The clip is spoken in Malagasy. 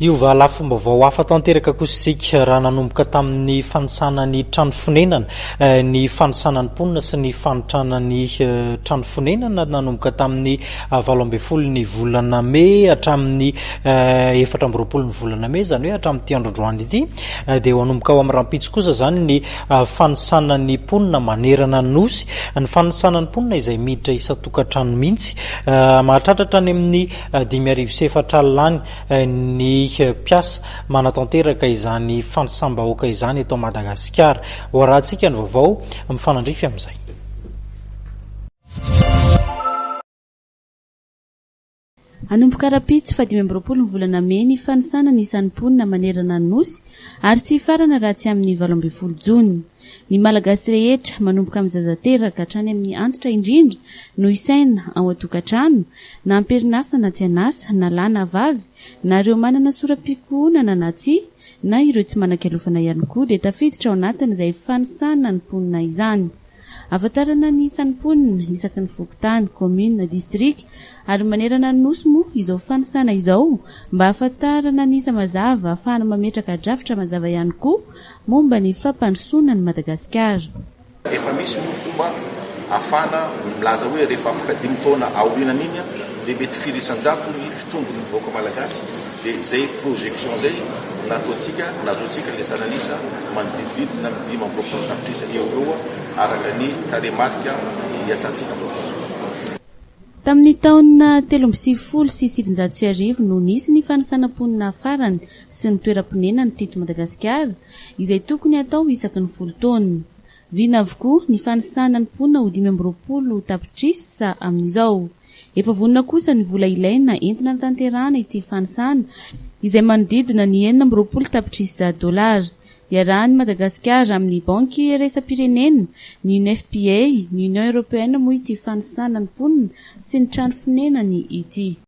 Iova lafomba vao hafa tanteraka kosa raha nanomboka tamin'ny fanisanan'ny trano fonenana, ny fanisanan'ny mponina sy ny fanitranan'ny trano fonenana nanomboka tamin'ny 18 ny volana May hatramin'ny 14 ny volana May, zany hoe hatramin'ity androandroany ity, dia hanomboka ao amin'ny rahampitso kosa zany ny fanisanan'ny mponina manerana Nosy, ny fanisanan'ny mponina izay miditra isa-tokantranon'ny mihitsy, mahatratratra any amin'ny 5,4 alina ny mpiasa manatanteraka izany fanisambahoaka izany eto Madagasikara. Hoarahantsika ny vaovao mifanandrify amin'izay. Hanomboka rahampitso 20 ny volana May ny fanisana ny isan'ny mponina manerana Nosy ary tsy farana raha tsy amin'ny 12 Jona. Ny malagasy rehetra manomboka amin'ny zazateraka hatrany amin'ny antitra indrindra no isaina ao an-tokantrano na amperinasa na tsy anasa na lahy na vavy na ireo manana sora-pikoonana na tsy na ireo tsy manan-kialofana ihany koa dia tafiditra ao anatiny izay fanisana ny mponina izany. Afantarana ny isan'ny mponina isaky ny fokontany, commune, district ary manerana ny Nosy moa izao fanisana izao mba afantarana ny isa mazava ahafahana mametraka drafitra mazava ihany koa momba ny fampandrosoana ny Madagasikara. Efa misy ny fomba ahafahana milaza hoe rehefa afaka 5 taona aorianan'iny dia mety firisan-jato ny fitondro ny vahoaka malagasy, dia izay projection zay nataontsika le sananisa manodididina ny 5 tapitrisa eo araka ny taremarika iasantsika. Tamin'ny taona 1370 sy 790 no nisy ny fanisana mponina farany sy ny toeram-ponenana teto Madagasikara izay tokony atao isaky ny 10 taona. Vina avokoa ny fanisana ny mponina ho 15 tapitrisa amin'izao. Efa vonona kosa ny vola ilaina entina hanatanterahina ity fanisana izay manodidina ny 19 tapitrisa $. Iarahany Madagasikara amin'ny banky iraisam-pirenena, ny Ufpa, ny Union Européenne moa ity fanisana ny mponina sy ny trano fonenany ity.